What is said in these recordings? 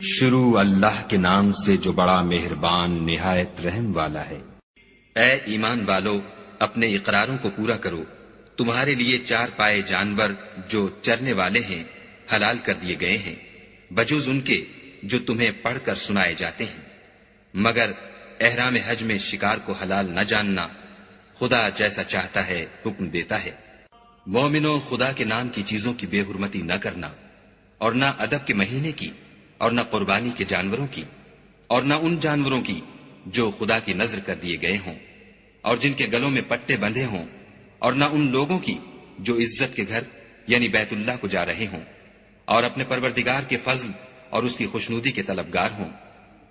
شروع اللہ کے نام سے جو بڑا مہربان نہایت رحم والا ہے۔ اے ایمان والو، اپنے اقراروں کو پورا کرو۔ تمہارے لیے 4 پائے جانور جو چرنے والے ہیں حلال کر دیے گئے ہیں، بجوز ان کے جو تمہیں پڑھ کر سنائے جاتے ہیں، مگر احرام حج میں شکار کو حلال نہ جاننا۔ خدا جیسا چاہتا ہے حکم دیتا ہے۔ مومنو، خدا کے نام کی چیزوں کی بے حرمتی نہ کرنا، اور نہ ادب کے مہینے کی، اور نہ قربانی کے جانوروں کی، اور نہ ان جانوروں کی جو خدا کی نذر کر دیے گئے ہوں اور جن کے گلوں میں پٹے بندھے ہوں، اور نہ ان لوگوں کی جو عزت کے گھر یعنی بیت اللہ کو جا رہے ہوں اور اپنے پروردگار کے فضل اور اس کی خوشنودی کے طلبگار ہوں۔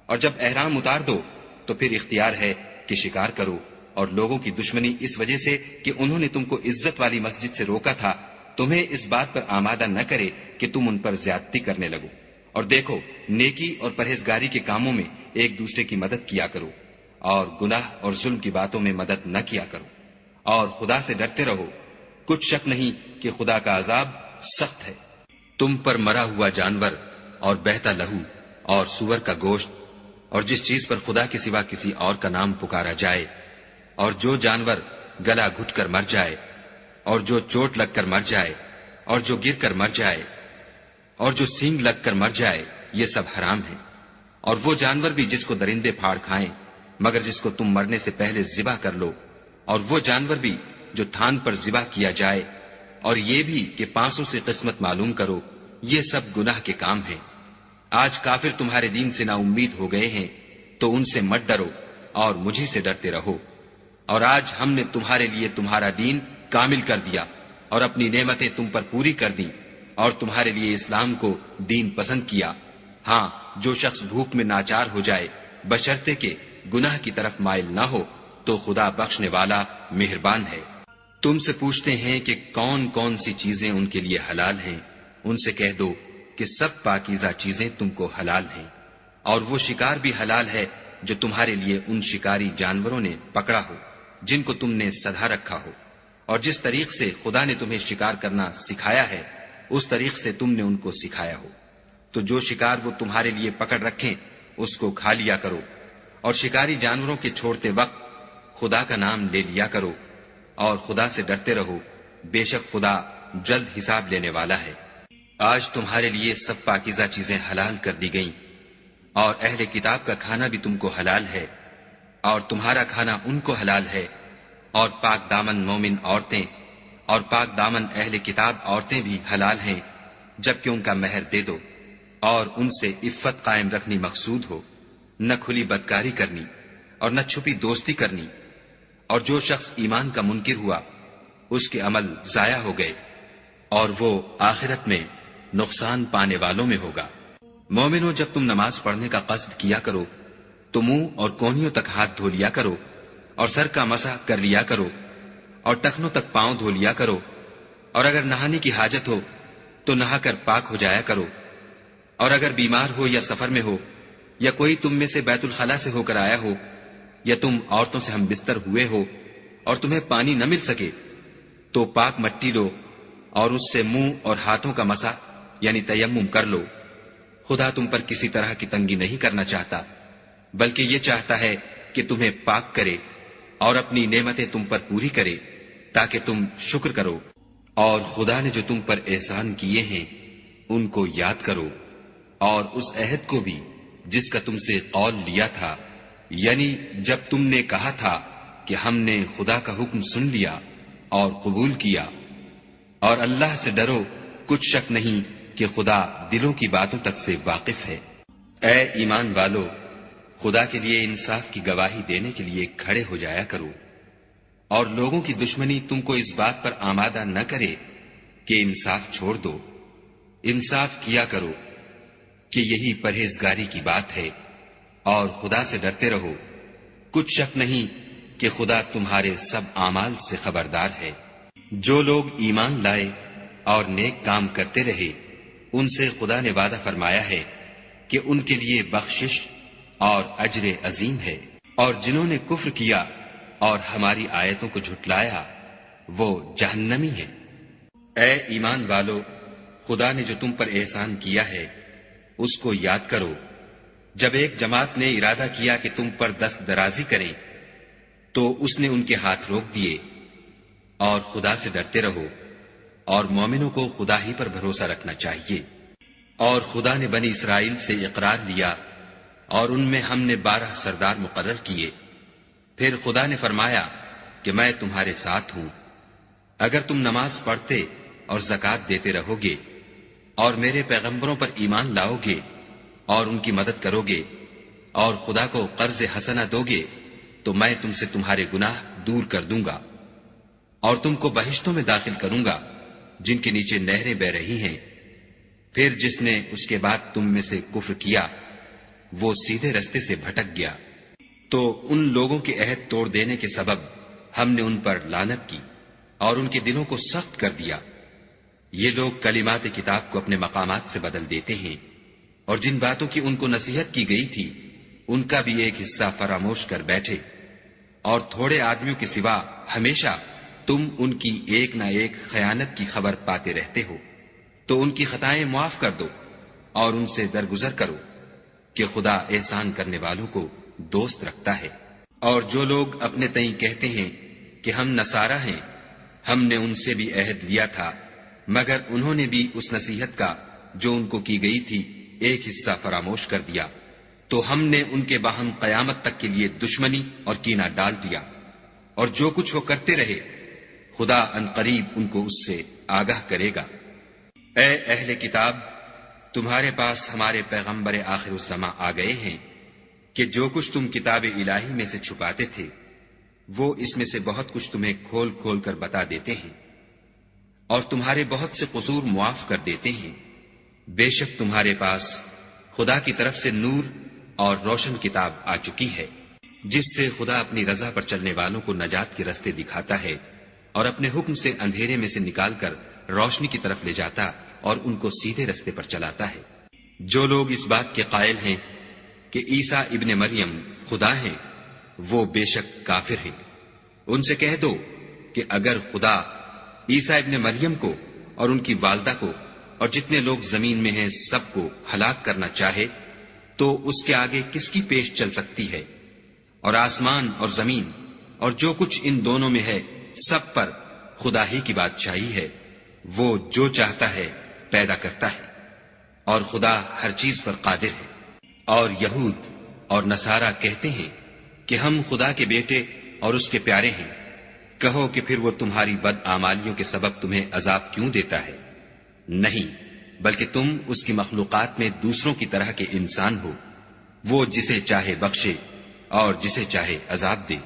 اور جب احرام اتار دو تو پھر اختیار ہے کہ شکار کرو، اور لوگوں کی دشمنی اس وجہ سے کہ انہوں نے تم کو عزت والی مسجد سے روکا تھا، تمہیں اس بات پر آمادہ نہ کرے کہ تم ان پر زیادتی کرنے لگو۔ اور دیکھو، نیکی اور پرہیزگاری کے کاموں میں ایک دوسرے کی مدد کیا کرو، اور گناہ اور ظلم کی باتوں میں مدد نہ کیا کرو، اور خدا سے ڈرتے رہو۔ کچھ شک نہیں کہ خدا کا عذاب سخت ہے۔ تم پر مرا ہوا جانور اور بہتا لہو اور سور کا گوشت اور جس چیز پر خدا کے سوا کسی اور کا نام پکارا جائے، اور جو جانور گلا گھٹ کر مر جائے، اور جو چوٹ لگ کر مر جائے، اور جو گر کر مر جائے، اور جو سینگ لگ کر مر جائے، یہ سب حرام ہے۔ اور وہ جانور بھی جس کو درندے پھاڑ کھائیں مگر جس کو تم مرنے سے پہلے ذبح کر لو، اور وہ جانور بھی جو تھان پر ذبح کیا جائے، اور یہ بھی کہ پانسوں سے قسمت معلوم کرو، یہ سب گناہ کے کام ہیں۔ آج کافر تمہارے دین سے نا امید ہو گئے ہیں، تو ان سے مت ڈرو اور مجھے سے ڈرتے رہو۔ اور آج ہم نے تمہارے لیے تمہارا دین کامل کر دیا اور اپنی نعمتیں تم پر پوری کر دیں، اور تمہارے لیے اسلام کو دین پسند کیا۔ ہاں، جو شخص بھوک میں ناچار ہو جائے بشرطے کہ گناہ کی طرف مائل نہ ہو تو خدا بخشنے والا مہربان ہے۔ تم سے پوچھتے ہیں کہ کون کون سی چیزیں ان کے لیے حلال ہیں، ان سے کہہ دو کہ سب پاکیزہ چیزیں تم کو حلال ہیں، اور وہ شکار بھی حلال ہے جو تمہارے لیے ان شکاری جانوروں نے پکڑا ہو جن کو تم نے سدھا رکھا ہو، اور جس طریق سے خدا نے تمہیں شکار کرنا سکھایا ہے اس طریق سے تم نے ان کو سکھایا ہو۔ تو جو شکار وہ تمہارے لیے پکڑ رکھیں اس کو کھا لیا کرو، اور شکاری جانوروں کے چھوڑتے وقت خدا کا نام لے لیا کرو، اور خدا سے ڈرتے رہو، بے شک خدا جلد حساب لینے والا ہے۔ آج تمہارے لیے سب پاکیزہ چیزیں حلال کر دی گئیں، اور اہل کتاب کا کھانا بھی تم کو حلال ہے، اور تمہارا کھانا ان کو حلال ہے، اور پاک دامن مومن عورتیں اور پاک دامن اہل کتاب عورتیں بھی حلال ہیں، جبکہ ان کا مہر دے دو، اور ان سے عفت قائم رکھنی مقصود ہو، نہ کھلی بدکاری کرنی اور نہ چھپی دوستی کرنی۔ اور جو شخص ایمان کا منکر ہوا اس کے عمل ضائع ہو گئے، اور وہ آخرت میں نقصان پانے والوں میں ہوگا۔ مومنو، جب تم نماز پڑھنے کا قصد کیا کرو تو منہ اور کونیوں تک ہاتھ دھو لیا کرو، اور سر کا مسح کر لیا کرو، اور ٹخنوں تک پاؤں دھو لیا کرو، اور اگر نہانے کی حاجت ہو تو نہا کر پاک ہو جایا کرو، اور اگر بیمار ہو یا سفر میں ہو، یا کوئی تم میں سے بیت الخلا سے ہو کر آیا ہو، یا تم عورتوں سے ہم بستر ہوئے ہو اور تمہیں پانی نہ مل سکے، تو پاک مٹی لو اور اس سے منہ اور ہاتھوں کا مسح یعنی تیمم کر لو۔ خدا تم پر کسی طرح کی تنگی نہیں کرنا چاہتا، بلکہ یہ چاہتا ہے کہ تمہیں پاک کرے اور اپنی نعمتیں تم پر پوری کرے تاکہ تم شکر کرو۔ اور خدا نے جو تم پر احسان کیے ہیں ان کو یاد کرو، اور اس عہد کو بھی جس کا تم سے قول لیا تھا، یعنی جب تم نے کہا تھا کہ ہم نے خدا کا حکم سن لیا اور قبول کیا۔ اور اللہ سے ڈرو، کچھ شک نہیں کہ خدا دلوں کی باتوں تک سے واقف ہے۔ اے ایمان والو، خدا کے لیے انصاف کی گواہی دینے کے لیے کھڑے ہو جایا کرو، اور لوگوں کی دشمنی تم کو اس بات پر آمادہ نہ کرے کہ انصاف چھوڑ دو۔ انصاف کیا کرو کہ یہی پرہیزگاری کی بات ہے، اور خدا سے ڈرتے رہو، کچھ شک نہیں کہ خدا تمہارے سب اعمال سے خبردار ہے۔ جو لوگ ایمان لائے اور نیک کام کرتے رہے ان سے خدا نے وعدہ فرمایا ہے کہ ان کے لیے بخشش اور اجر عظیم ہے، اور جنہوں نے کفر کیا اور ہماری آیتوں کو جھٹلایا وہ جہنمی ہیں۔ اے ایمان والو، خدا نے جو تم پر احسان کیا ہے اس کو یاد کرو۔ جب ایک جماعت نے ارادہ کیا کہ تم پر دست درازی کریں تو اس نے ان کے ہاتھ روک دیے، اور خدا سے ڈرتے رہو، اور مومنوں کو خدا ہی پر بھروسہ رکھنا چاہیے۔ اور خدا نے بنی اسرائیل سے اقرار لیا اور ان میں ہم نے 12 سردار مقرر کیے۔ پھر خدا نے فرمایا کہ میں تمہارے ساتھ ہوں، اگر تم نماز پڑھتے اور زکوٰۃ دیتے رہو گے اور میرے پیغمبروں پر ایمان لاؤ گے اور ان کی مدد کرو گے اور خدا کو قرض حسنہ دو گے تو میں تم سے تمہارے گناہ دور کر دوں گا اور تم کو بہشتوں میں داخل کروں گا جن کے نیچے نہریں بہ رہی ہیں۔ پھر جس نے اس کے بعد تم میں سے کفر کیا وہ سیدھے رستے سے بھٹک گیا، تو ان لوگوں کے عہد توڑ دینے کے سبب ہم نے ان پر لعنت کی اور ان کے دلوں کو سخت کر دیا۔ یہ لوگ کلمات کتاب کو اپنے مقامات سے بدل دیتے ہیں، اور جن باتوں کی ان کو نصیحت کی گئی تھی ان کا بھی ایک حصہ فراموش کر بیٹھے، اور تھوڑے آدمیوں کے سوا ہمیشہ تم ان کی ایک نہ ایک خیانت کی خبر پاتے رہتے ہو۔ تو ان کی خطائیں معاف کر دو اور ان سے درگزر کرو کہ خدا احسان کرنے والوں کو دوست رکھتا ہے۔ اور جو لوگ اپنے تئیں کہتے ہیں کہ ہم نصارہ ہیں، ہم نے ان سے بھی عہد لیا تھا، مگر انہوں نے بھی اس نصیحت کا جو ان کو کی گئی تھی ایک حصہ فراموش کر دیا، تو ہم نے ان کے باہم قیامت تک کے لیے دشمنی اور کینہ ڈال دیا۔ اور جو کچھ وہ کرتے رہے خدا عنقریب ان کو اس سے آگاہ کرے گا۔ اے اہل کتاب، تمہارے پاس ہمارے پیغمبر آخر الزماں آ گئے ہیں کہ جو کچھ تم کتاب الہی میں سے چھپاتے تھے وہ اس میں سے بہت کچھ تمہیں کھول کھول کر بتا دیتے ہیں، اور تمہارے بہت سے قصور معاف کر دیتے ہیں۔ بے شک تمہارے پاس خدا کی طرف سے نور اور روشن کتاب آ چکی ہے، جس سے خدا اپنی رضا پر چلنے والوں کو نجات کے رستے دکھاتا ہے اور اپنے حکم سے اندھیرے میں سے نکال کر روشنی کی طرف لے جاتا اور ان کو سیدھے رستے پر چلاتا ہے۔ جو لوگ اس بات کے قائل ہیں کہ عیسیٰ ابن مریم خدا ہیں وہ بے شک کافر ہیں۔ ان سے کہہ دو کہ اگر خدا عیسیٰ ابن مریم کو اور ان کی والدہ کو اور جتنے لوگ زمین میں ہیں سب کو ہلاک کرنا چاہے تو اس کے آگے کس کی پیش چل سکتی ہے؟ اور آسمان اور زمین اور جو کچھ ان دونوں میں ہے سب پر خدا ہی کی بادشاہی ہے۔ وہ جو چاہتا ہے پیدا کرتا ہے، اور خدا ہر چیز پر قادر ہے۔ اور یہود اور نصارہ کہتے ہیں کہ ہم خدا کے بیٹے اور اس کے پیارے ہیں۔ کہو کہ پھر وہ تمہاری بد اعمالیوں کے سبب تمہیں عذاب کیوں دیتا ہے؟ نہیں، بلکہ تم اس کی مخلوقات میں دوسروں کی طرح کے انسان ہو۔ وہ جسے چاہے بخشے اور جسے چاہے عذاب دے۔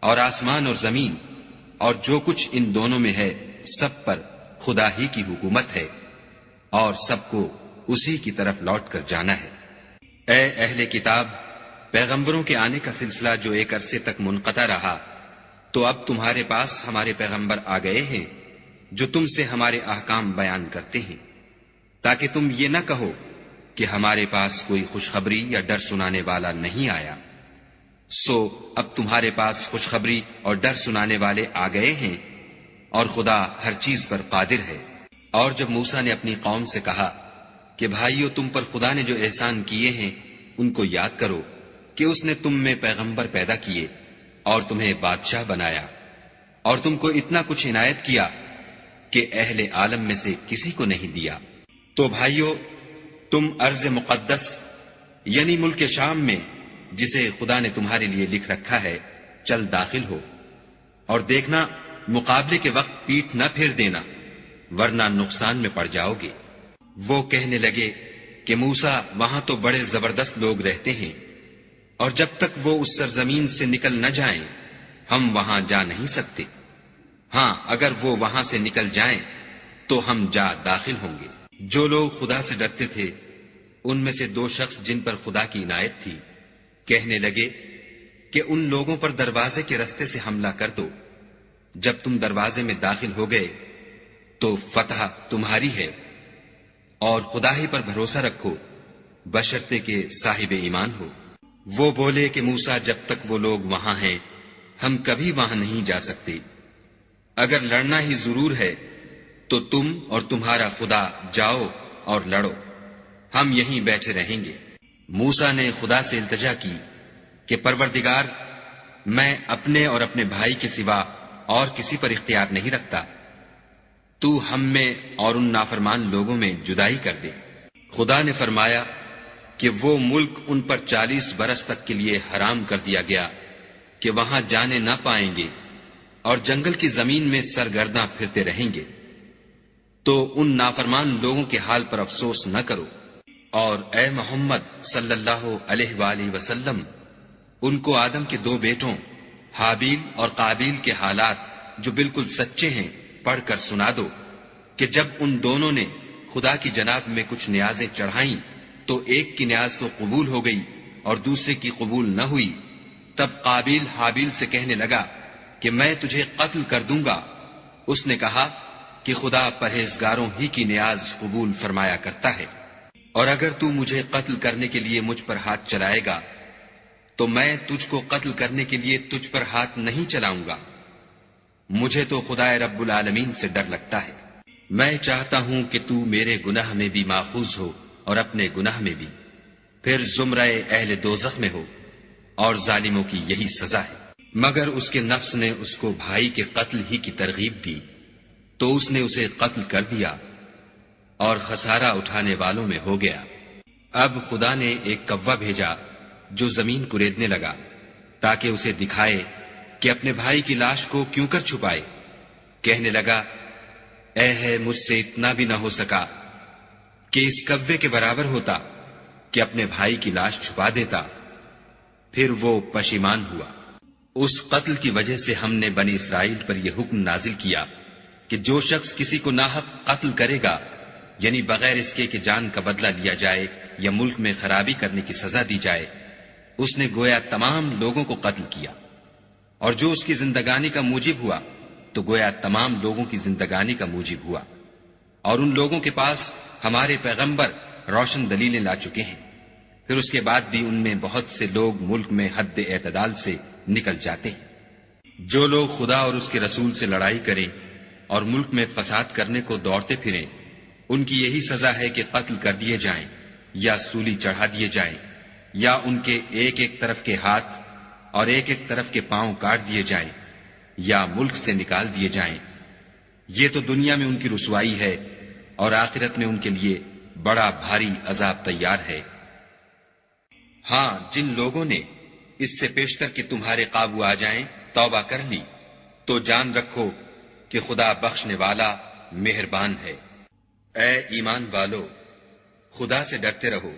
اور آسمان اور زمین اور جو کچھ ان دونوں میں ہے سب پر خدا ہی کی حکومت ہے، اور سب کو اسی کی طرف لوٹ کر جانا ہے۔ اے اہل کتاب، پیغمبروں کے آنے کا سلسلہ جو ایک عرصے تک منقطع رہا، تو اب تمہارے پاس ہمارے پیغمبر آ گئے ہیں جو تم سے ہمارے احکام بیان کرتے ہیں، تاکہ تم یہ نہ کہو کہ ہمارے پاس کوئی خوشخبری یا ڈر سنانے والا نہیں آیا۔ سو اب تمہارے پاس خوشخبری اور ڈر سنانے والے آ گئے ہیں، اور خدا ہر چیز پر قادر ہے۔ اور جب موسیٰ نے اپنی قوم سے کہا کہ بھائیو، تم پر خدا نے جو احسان کیے ہیں ان کو یاد کرو کہ اس نے تم میں پیغمبر پیدا کیے اور تمہیں بادشاہ بنایا، اور تم کو اتنا کچھ عنایت کیا کہ اہل عالم میں سے کسی کو نہیں دیا۔ تو بھائیو، تم ارض مقدس یعنی ملک شام میں جسے خدا نے تمہارے لیے لکھ رکھا ہے چل داخل ہو، اور دیکھنا مقابلے کے وقت پیٹھ نہ پھیر دینا، ورنہ نقصان میں پڑ جاؤ گے۔ وہ کہنے لگے کہ موسیٰ، وہاں تو بڑے زبردست لوگ رہتے ہیں، اور جب تک وہ اس سرزمین سے نکل نہ جائیں ہم وہاں جا نہیں سکتے۔ ہاں، اگر وہ وہاں سے نکل جائیں تو ہم جا داخل ہوں گے۔ جو لوگ خدا سے ڈرتے تھے ان میں سے 2 شخص جن پر خدا کی عنایت تھی کہنے لگے کہ ان لوگوں پر دروازے کے رستے سے حملہ کر دو۔ جب تم دروازے میں داخل ہو گئے تو فتح تمہاری ہے، اور خدا ہی پر بھروسہ رکھو بشرطے کہ صاحب ایمان ہو۔ وہ بولے کہ موسیٰ، جب تک وہ لوگ وہاں ہیں ہم کبھی وہاں نہیں جا سکتے۔ اگر لڑنا ہی ضرور ہے تو تم اور تمہارا خدا جاؤ اور لڑو، ہم یہیں بیٹھے رہیں گے۔ موسیٰ نے خدا سے التجا کی کہ پروردگار، میں اپنے اور اپنے بھائی کے سوا اور کسی پر اختیار نہیں رکھتا، تو ہم میں اور ان نافرمان لوگوں میں جدائی کر دے۔ خدا نے فرمایا کہ وہ ملک ان پر 40 برس تک کے لیے حرام کر دیا گیا کہ وہاں جانے نہ پائیں گے، اور جنگل کی زمین میں سرگرداں پھرتے رہیں گے۔ تو ان نافرمان لوگوں کے حال پر افسوس نہ کرو، اور اے محمد صلی اللہ علیہ وآلہ وسلم، ان کو آدم کے 2 بیٹوں حابیل اور قابیل کے حالات جو بالکل سچے ہیں پڑھ کر سنا دو کہ جب ان دونوں نے خدا کی جناب میں کچھ نیازیں چڑھائیں تو ایک کی نیاز تو قبول ہو گئی اور دوسرے کی قبول نہ ہوئی۔ تب قابیل حابیل سے کہنے لگا کہ میں تجھے قتل کر دوں گا۔ اس نے کہا کہ خدا پرہیزگاروں ہی کی نیاز قبول فرمایا کرتا ہے، اور اگر تو مجھے قتل کرنے کے لیے مجھ پر ہاتھ چلائے گا تو میں تجھ کو قتل کرنے کے لیے تجھ پر ہاتھ نہیں چلاؤں گا۔ مجھے تو خدا رب العالمین سے ڈر لگتا ہے، میں چاہتا ہوں کہ تو میرے گناہ میں بھی ماخوذ ہو اور اپنے گناہ میں بھی، پھر زمرہ اہل دوزخ میں ہو، اور ظالموں کی یہی سزا ہے۔ مگر اس کے نفس نے اس کو بھائی کے قتل ہی کی ترغیب دی تو اس نے اسے قتل کر دیا اور خسارہ اٹھانے والوں میں ہو گیا۔ اب خدا نے ایک کوا بھیجا جو زمین کریدنے لگا تاکہ اسے دکھائے کہ اپنے بھائی کی لاش کو کیوں کر چھپائے۔ کہنے لگا، اے ہے مجھ سے اتنا بھی نہ ہو سکا کہ اس کوے کے برابر ہوتا کہ اپنے بھائی کی لاش چھپا دیتا۔ پھر وہ پشیمان ہوا۔ اس قتل کی وجہ سے ہم نے بنی اسرائیل پر یہ حکم نازل کیا کہ جو شخص کسی کو ناحق قتل کرے گا، یعنی بغیر اس کے کہ جان کا بدلہ لیا جائے یا ملک میں خرابی کرنے کی سزا دی جائے، اس نے گویا تمام لوگوں کو قتل کیا، اور جو اس کی زندگانی کا موجب ہوا تو گویا تمام لوگوں کی زندگانی کا موجب ہوا۔ اور ان لوگوں کے پاس ہمارے پیغمبر روشن دلیلیں لا چکے ہیں، پھر اس کے بعد بھی ان میں بہت سے لوگ ملک میں حد اعتدال سے نکل جاتے ہیں۔ جو لوگ خدا اور اس کے رسول سے لڑائی کریں اور ملک میں فساد کرنے کو دوڑتے پھریں، ان کی یہی سزا ہے کہ قتل کر دیے جائیں یا سولی چڑھا دیے جائیں، یا ان کے ایک ایک طرف کے ہاتھ اور ایک ایک طرف کے پاؤں کاٹ دیے جائیں یا ملک سے نکال دیے جائیں۔ یہ تو دنیا میں ان کی رسوائی ہے، اور آخرت میں ان کے لیے بڑا بھاری عذاب تیار ہے۔ ہاں، جن لوگوں نے اس سے پیشتر کہ تمہارے قابو آ جائیں توبہ کر لی تو جان رکھو کہ خدا بخشنے والا مہربان ہے۔ اے ایمان والو، خدا سے ڈرتے رہو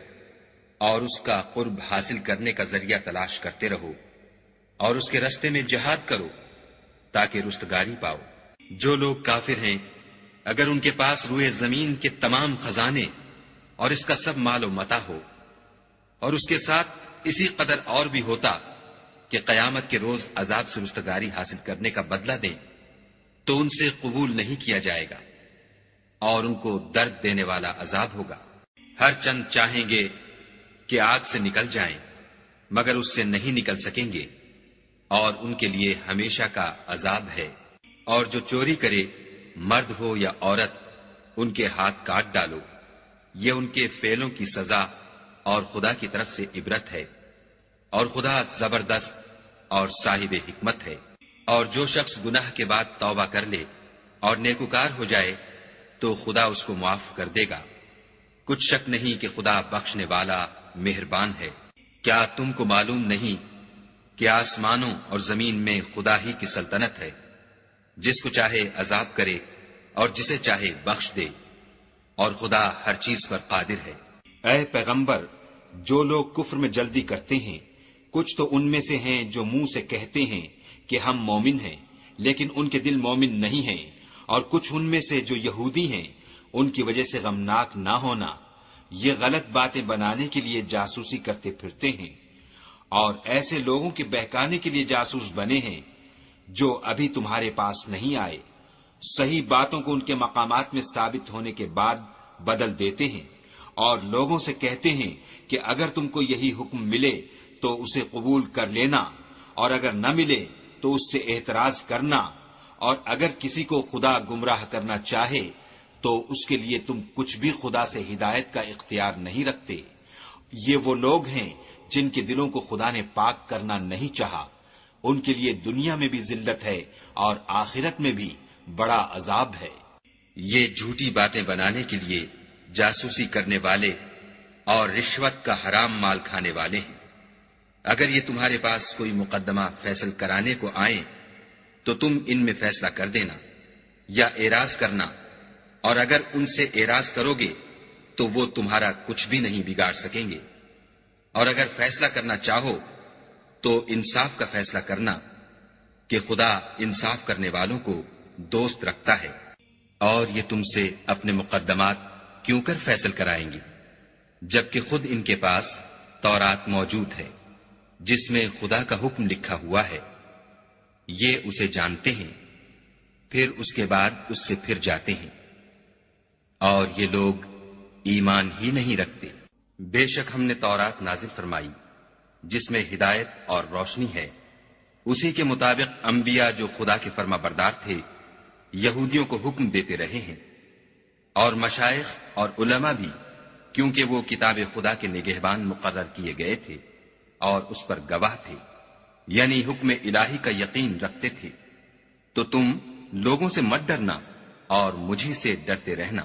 اور اس کا قرب حاصل کرنے کا ذریعہ تلاش کرتے رہو، اور اس کے رستے میں جہاد کرو تاکہ رستگاری پاؤ۔ جو لوگ کافر ہیں، اگر ان کے پاس روئے زمین کے تمام خزانے اور اس کا سب مال و متاع ہو، اور اس کے ساتھ اسی قدر اور بھی ہوتا کہ قیامت کے روز عذاب سے رستگاری حاصل کرنے کا بدلہ دیں، تو ان سے قبول نہیں کیا جائے گا، اور ان کو درد دینے والا عذاب ہوگا۔ ہر چند چاہیں گے کہ آگ سے نکل جائیں، مگر اس سے نہیں نکل سکیں گے، اور ان کے لیے ہمیشہ کا عذاب ہے۔ اور جو چوری کرے، مرد ہو یا عورت، ان کے ہاتھ کاٹ ڈالو، یہ ان کے فعلوں کی سزا اور خدا کی طرف سے عبرت ہے، اور خدا زبردست اور صاحب حکمت ہے۔ اور جو شخص گناہ کے بعد توبہ کر لے اور نیکوکار ہو جائے تو خدا اس کو معاف کر دے گا۔ کچھ شک نہیں کہ خدا بخشنے والا مہربان ہے۔ کیا تم کو معلوم نہیں کہ آسمانوں اور زمین میں خدا ہی کی سلطنت ہے، جس کو چاہے عذاب کرے اور جسے چاہے بخش دے، اور خدا ہر چیز پر قادر ہے۔ اے پیغمبر، جو لوگ کفر میں جلدی کرتے ہیں، کچھ تو ان میں سے ہیں جو منہ سے کہتے ہیں کہ ہم مومن ہیں، لیکن ان کے دل مومن نہیں ہیں، اور کچھ ان میں سے جو یہودی ہیں، ان کی وجہ سے غمناک نہ ہونا، یہ غلط باتیں بنانے کے لیے جاسوسی کرتے پھرتے ہیں، اور ایسے لوگوں کے بہکانے کے لیے جاسوس بنے ہیں جو ابھی تمہارے پاس نہیں آئے، صحیح باتوں کو ان کے مقامات میں ثابت ہونے کے بعد بدل دیتے ہیں، اور لوگوں سے کہتے ہیں کہ اگر تم کو یہی حکم ملے تو اسے قبول کر لینا، اور اگر نہ ملے تو اس سے اعتراض کرنا، اور اگر کسی کو خدا گمراہ کرنا چاہے تو اس کے لیے تم کچھ بھی خدا سے ہدایت کا اختیار نہیں رکھتے۔ یہ وہ لوگ ہیں جن کے دلوں کو خدا نے پاک کرنا نہیں چاہا، ان کے لیے دنیا میں بھی ذلت ہے اور آخرت میں بھی بڑا عذاب ہے۔ یہ جھوٹی باتیں بنانے کے لیے جاسوسی کرنے والے اور رشوت کا حرام مال کھانے والے ہیں۔ اگر یہ تمہارے پاس کوئی مقدمہ فیصل کرانے کو آئیں تو تم ان میں فیصلہ کر دینا یا اعراض کرنا، اور اگر ان سے اعراض کرو گے تو وہ تمہارا کچھ بھی نہیں بگاڑ سکیں گے، اور اگر فیصلہ کرنا چاہو تو انصاف کا فیصلہ کرنا کہ خدا انصاف کرنے والوں کو دوست رکھتا ہے۔ اور یہ تم سے اپنے مقدمات کیوں کر فیصل کرائیں گے جبکہ خود ان کے پاس تورات موجود ہے جس میں خدا کا حکم لکھا ہوا ہے۔ یہ اسے جانتے ہیں، پھر اس کے بعد اس سے پھر جاتے ہیں، اور یہ لوگ ایمان ہی نہیں رکھتے۔ بے شک ہم نے تورات نازل فرمائی جس میں ہدایت اور روشنی ہے، اسی کے مطابق انبیاء جو خدا کے فرما بردار تھے یہودیوں کو حکم دیتے رہے ہیں، اور مشائخ اور علماء بھی، کیونکہ وہ کتاب خدا کے نگہبان مقرر کیے گئے تھے اور اس پر گواہ تھے، یعنی حکم الہی کا یقین رکھتے تھے۔ تو تم لوگوں سے مت ڈرنا اور مجھی سے ڈرتے رہنا،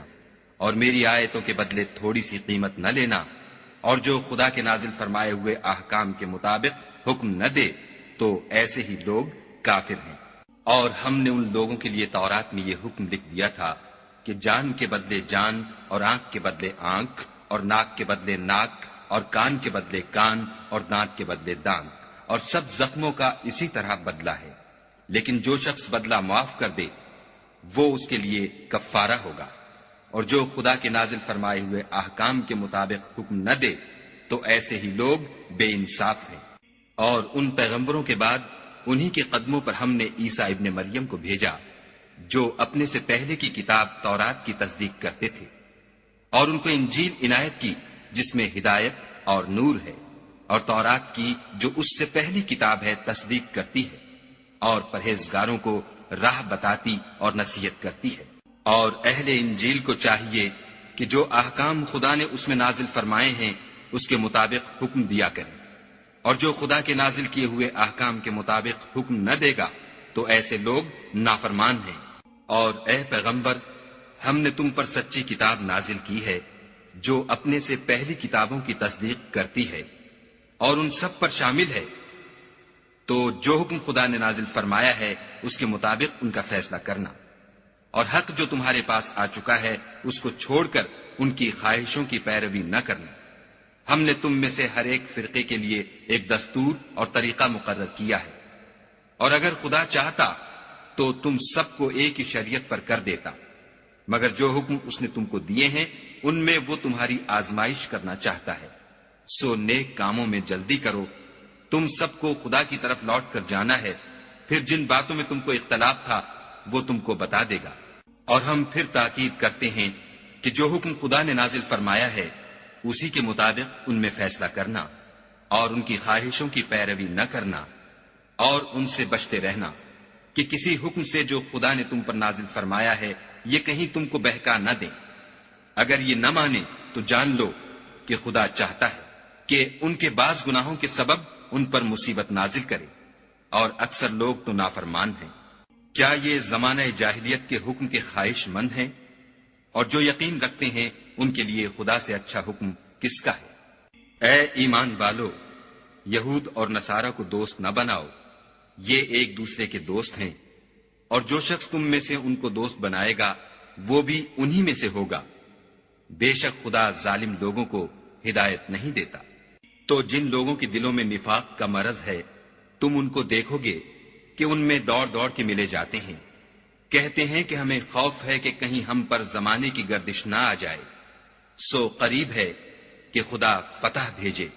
اور میری آیتوں کے بدلے تھوڑی سی قیمت نہ لینا، اور جو خدا کے نازل فرمائے ہوئے احکام کے مطابق حکم نہ دے تو ایسے ہی لوگ کافر ہیں۔ اور ہم نے ان لوگوں کے لیے تورات میں یہ حکم لکھ دیا تھا کہ جان کے بدلے جان، اور آنکھ کے بدلے آنکھ، اور ناک کے بدلے ناک، اور کان کے بدلے کان، اور دانت کے بدلے دانت، اور سب زخموں کا اسی طرح بدلہ ہے، لیکن جو شخص بدلہ معاف کر دے وہ اس کے لیے کفارہ ہوگا، اور جو خدا کے نازل فرمائے ہوئے احکام کے مطابق حکم نہ دے تو ایسے ہی لوگ بے انصاف ہیں۔ اور ان پیغمبروں کے بعد انہی کے قدموں پر ہم نے عیسیٰ ابن مریم کو بھیجا جو اپنے سے پہلے کی کتاب تورات کی تصدیق کرتے تھے، اور ان کو انجیل عنایت کی جس میں ہدایت اور نور ہے، اور تورات کی جو اس سے پہلی کتاب ہے تصدیق کرتی ہے، اور پرہیزگاروں کو راہ بتاتی اور نصیحت کرتی ہے۔ اور اہل انجیل کو چاہیے کہ جو احکام خدا نے اس میں نازل فرمائے ہیں اس کے مطابق حکم دیا کریں، اور جو خدا کے نازل کیے ہوئے احکام کے مطابق حکم نہ دے گا تو ایسے لوگ نافرمان ہیں۔ اور اے پیغمبر، ہم نے تم پر سچی کتاب نازل کی ہے جو اپنے سے پہلی کتابوں کی تصدیق کرتی ہے اور ان سب پر شامل ہے، تو جو حکم خدا نے نازل فرمایا ہے اس کے مطابق ان کا فیصلہ کرنا، اور حق جو تمہارے پاس آ چکا ہے اس کو چھوڑ کر ان کی خواہشوں کی پیروی نہ کرنا۔ ہم نے تم میں سے ہر ایک فرقے کے لیے ایک دستور اور طریقہ مقرر کیا ہے، اور اگر خدا چاہتا تو تم سب کو ایک ہی شریعت پر کر دیتا، مگر جو حکم اس نے تم کو دیے ہیں ان میں وہ تمہاری آزمائش کرنا چاہتا ہے، سو نیک کاموں میں جلدی کرو۔ تم سب کو خدا کی طرف لوٹ کر جانا ہے، پھر جن باتوں میں تم کو اختلاف تھا وہ تم کو بتا دے گا۔ اور ہم پھر تاکید کرتے ہیں کہ جو حکم خدا نے نازل فرمایا ہے اسی کے مطابق ان میں فیصلہ کرنا، اور ان کی خواہشوں کی پیروی نہ کرنا، اور ان سے بچتے رہنا کہ کسی حکم سے جو خدا نے تم پر نازل فرمایا ہے یہ کہیں تم کو بہکا نہ دیں۔ اگر یہ نہ مانے تو جان لو کہ خدا چاہتا ہے کہ ان کے بعض گناہوں کے سبب ان پر مصیبت نازل کرے، اور اکثر لوگ تو نافرمان ہیں۔ کیا یہ زمانہ جاہلیت کے حکم کے خواہش مند ہیں؟ اور جو یقین رکھتے ہیں ان کے لیے خدا سے اچھا حکم کس کا ہے؟ اے ایمان والو، یہود اور نصارہ کو دوست نہ بناؤ، یہ ایک دوسرے کے دوست ہیں، اور جو شخص تم میں سے ان کو دوست بنائے گا وہ بھی انہی میں سے ہوگا۔ بے شک خدا ظالم لوگوں کو ہدایت نہیں دیتا۔ تو جن لوگوں کے دلوں میں نفاق کا مرض ہے تم ان کو دیکھو گے کہ ان میں دوڑ دوڑ کے ملے جاتے ہیں، کہتے ہیں کہ ہمیں خوف ہے کہ کہیں ہم پر زمانے کی گردش نہ آ جائے، سو قریب ہے کہ خدا فتح بھیجے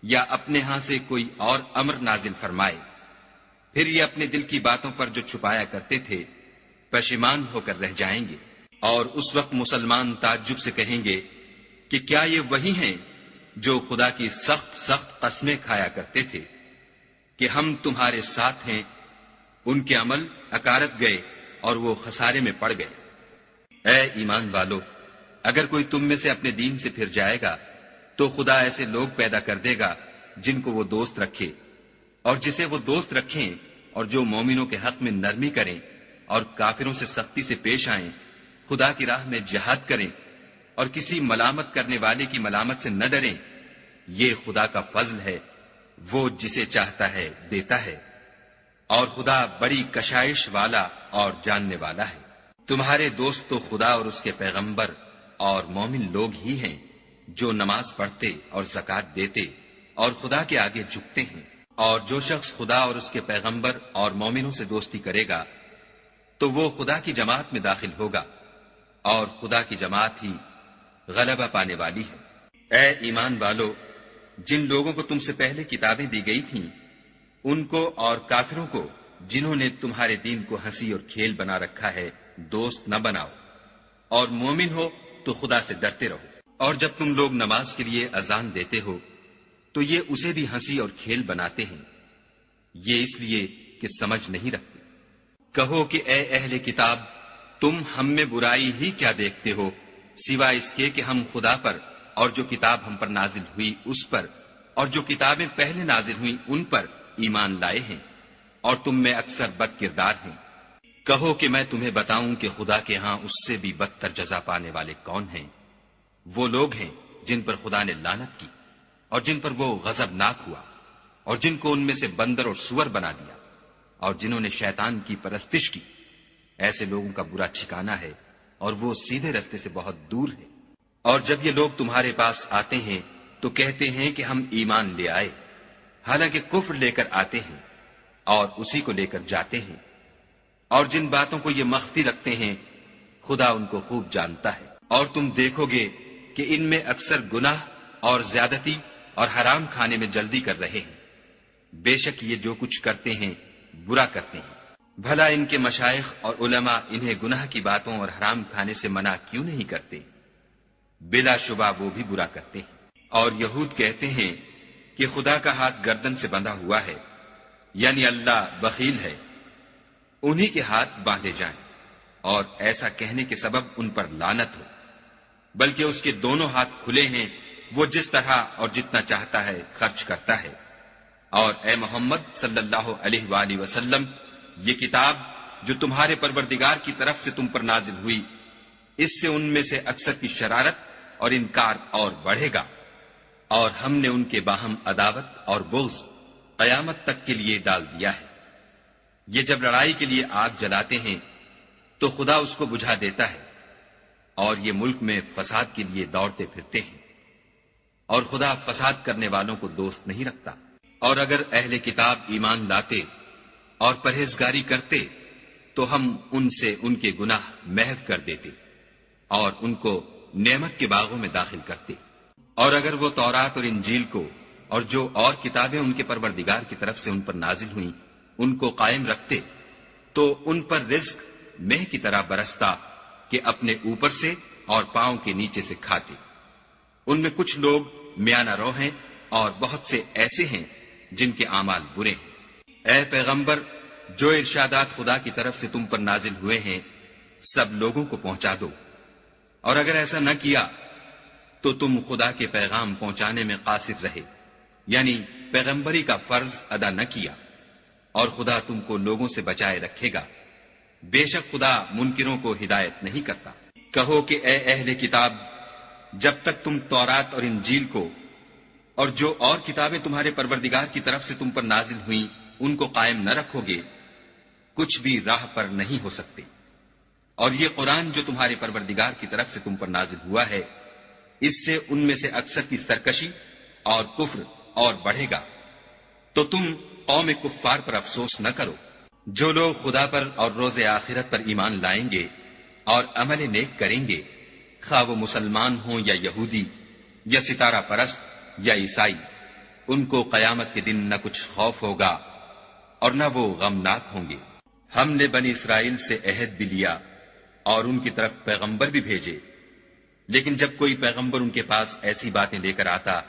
یا اپنے ہاں سے کوئی اور امر نازل فرمائے، پھر یہ اپنے دل کی باتوں پر جو چھپایا کرتے تھے پشیمان ہو کر رہ جائیں گے۔ اور اس وقت مسلمان تعجب سے کہیں گے کہ کیا یہ وہی ہیں جو خدا کی سخت سخت قسمیں کھایا کرتے تھے کہ ہم تمہارے ساتھ ہیں؟ ان کے عمل اکارت گئے اور وہ خسارے میں پڑ گئے۔ اے ایمان والو، اگر کوئی تم میں سے اپنے دین سے پھر جائے گا تو خدا ایسے لوگ پیدا کر دے گا جن کو وہ دوست رکھے اور جسے وہ دوست رکھیں، اور جو مومنوں کے حق میں نرمی کریں اور کافروں سے سختی سے پیش آئیں، خدا کی راہ میں جہاد کریں اور کسی ملامت کرنے والے کی ملامت سے نہ ڈریں۔ یہ خدا کا فضل ہے، وہ جسے چاہتا ہے دیتا ہے، اور خدا بڑی کشائش والا اور جاننے والا ہے۔ تمہارے دوست تو خدا اور اس کے پیغمبر اور مومن لوگ ہی ہیں جو نماز پڑھتے اور زکوٰۃ دیتے اور خدا کے آگے جھکتے ہیں، اور جو شخص خدا اور اس کے پیغمبر اور مومنوں سے دوستی کرے گا تو وہ خدا کی جماعت میں داخل ہوگا، اور خدا کی جماعت ہی غلبہ پانے والی ہے۔ اے ایمان والو، جن لوگوں کو تم سے پہلے کتابیں دی گئی تھیں ان کو اور کافروں کو جنہوں نے تمہارے دین کو ہنسی اور کھیل بنا رکھا ہے دوست نہ بناؤ، اور مومن ہو تو خدا سے ڈرتے رہو۔ اور جب تم لوگ نماز کے لیے اذان دیتے ہو تو یہ اسے بھی ہنسی اور کھیل بناتے ہیں، یہ اس لیے کہ سمجھ نہیں رکھتے۔ کہو کہ اے اہل کتاب، تم ہم میں برائی ہی کیا دیکھتے ہو سوائے اس کے کہ ہم خدا پر اور جو کتاب ہم پر نازل ہوئی اس پر اور جو کتابیں پہلے نازل ہوئی ان پر ایمان لائے ہیں، اور تم میں اکثر بد کردار ہیں۔ کہو کہ میں تمہیں بتاؤں کہ خدا کے ہاں اس سے بھی بدتر جزا پانے والے کون ہیں؟ وہ لوگ ہیں جن پر خدا نے لعنت کی اور جن پر وہ غضبناک ہوا، اور جن کو ان میں سے بندر اور سور بنا دیا، اور جنہوں نے شیطان کی پرستش کی۔ ایسے لوگوں کا برا ٹھکانہ ہے، اور وہ سیدھے رستے سے بہت دور ہے۔ اور جب یہ لوگ تمہارے پاس آتے ہیں تو کہتے ہیں کہ ہم ایمان لے آئے، حالانکہ کفر لے کر آتے ہیں اور اسی کو لے کر جاتے ہیں، اور جن باتوں کو یہ مخفی رکھتے ہیں خدا ان کو خوب جانتا ہے۔ اور تم دیکھو گے کہ ان میں اکثر گناہ اور زیادتی اور حرام کھانے میں جلدی کر رہے ہیں۔ بے شک یہ جو کچھ کرتے ہیں برا کرتے ہیں۔ بھلا ان کے مشائخ اور علماء انہیں گناہ کی باتوں اور حرام کھانے سے منع کیوں نہیں کرتے؟ بلا شبہ وہ بھی برا کرتے ہیں۔ اور یہود کہتے ہیں کہ خدا کا ہاتھ گردن سے بندھا ہوا ہے، یعنی اللہ بخیل ہے، انہی کے ہاتھ باندھے جائیں، اور ایسا کہنے کے سبب ان پر لعنت ہو، بلکہ اس کے دونوں ہاتھ کھلے ہیں، وہ جس طرح اور جتنا چاہتا ہے خرچ کرتا ہے۔ اور اے محمد صلی اللہ علیہ وآلہ وسلم، یہ کتاب جو تمہارے پروردگار کی طرف سے تم پر نازل ہوئی، اس سے ان میں سے اکثر کی شرارت اور انکار اور بڑھے گا، اور ہم نے ان کے باہم عداوت اور بغض قیامت تک کے لیے ڈال دیا ہے۔ یہ جب لڑائی کے لیے آگ جلاتے ہیں تو خدا اس کو بجھا دیتا ہے، اور یہ ملک میں فساد کے لیے دوڑتے پھرتے ہیں، اور خدا فساد کرنے والوں کو دوست نہیں رکھتا۔ اور اگر اہل کتاب ایمان لاتے اور پرہیزگاری کرتے تو ہم ان سے ان کے گناہ محو کر دیتے اور ان کو نعمت کے باغوں میں داخل کرتے۔ اور اگر وہ تورات اور انجیل کو اور جو اور کتابیں ان کے پروردگار کی طرف سے ان پر نازل ہوئیں ان کو قائم رکھتے تو ان پر رزق مہ کی طرح برستا کہ اپنے اوپر سے اور پاؤں کے نیچے سے کھاتے۔ ان میں کچھ لوگ میانہ رو ہیں اور بہت سے ایسے ہیں جن کے اعمال برے ہیں۔ اے پیغمبر، جو ارشادات خدا کی طرف سے تم پر نازل ہوئے ہیں سب لوگوں کو پہنچا دو، اور اگر ایسا نہ کیا تو تم خدا کے پیغام پہنچانے میں قاصر رہے، یعنی پیغمبری کا فرض ادا نہ کیا، اور خدا تم کو لوگوں سے بچائے رکھے گا۔ بے شک خدا منکروں کو ہدایت نہیں کرتا۔ کہو کہ اے اہل کتاب، جب تک تم تورات اور انجیل کو اور جو اور کتابیں تمہارے پروردگار کی طرف سے تم پر نازل ہوئیں ان کو قائم نہ رکھو گے کچھ بھی راہ پر نہیں ہو سکتے۔ اور یہ قرآن جو تمہارے پروردگار کی طرف سے تم پر نازل ہوا ہے اس سے ان میں سے اکثر کی سرکشی اور کفر اور بڑھے گا، تو تم قوم کفار پر افسوس نہ کرو۔ جو لوگ خدا پر اور روز آخرت پر ایمان لائیں گے اور عمل نیک کریں گے، خواہ وہ مسلمان ہوں یا یہودی یا ستارہ پرست یا عیسائی، ان کو قیامت کے دن نہ کچھ خوف ہوگا اور نہ وہ غمناک ہوں گے۔ ہم نے بنی اسرائیل سے عہد بھی لیا اور ان کی طرف پیغمبر بھی بھیجے، لیکن جب کوئی پیغمبر ان کے پاس ایسی باتیں لے کر آتا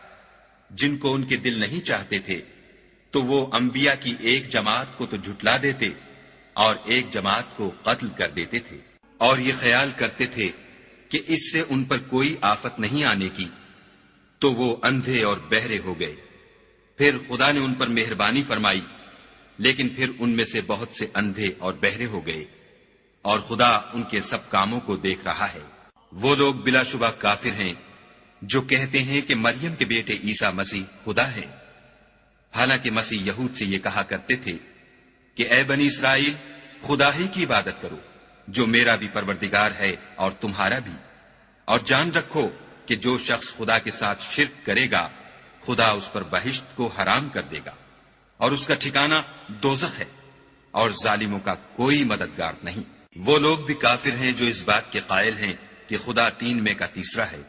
جن کو ان کے دل نہیں چاہتے تھے تو وہ انبیاء کی ایک جماعت کو تو جھٹلا دیتے اور ایک جماعت کو قتل کر دیتے تھے، اور یہ خیال کرتے تھے کہ اس سے ان پر کوئی آفت نہیں آنے کی، تو وہ اندھے اور بہرے ہو گئے۔ پھر خدا نے ان پر مہربانی فرمائی، لیکن پھر ان میں سے بہت سے اندھے اور بہرے ہو گئے، اور خدا ان کے سب کاموں کو دیکھ رہا ہے۔ وہ لوگ بلا شبہ کافر ہیں جو کہتے ہیں کہ مریم کے بیٹے عیسیٰ مسیح خدا ہے، حالانکہ مسیح یہود سے یہ کہا کرتے تھے کہ اے بنی اسرائیل، خدا ہی کی عبادت کرو جو میرا بھی پروردگار ہے اور تمہارا بھی، اور جان رکھو کہ جو شخص خدا کے ساتھ شرک کرے گا خدا اس پر بہشت کو حرام کر دے گا، اور اس کا ٹھکانہ دوزخ ہے، اور ظالموں کا کوئی مددگار نہیں۔ وہ لوگ بھی کافر ہیں جو اس بات کے قائل ہیں کہ خدا تین میں کا تیسرا ہے،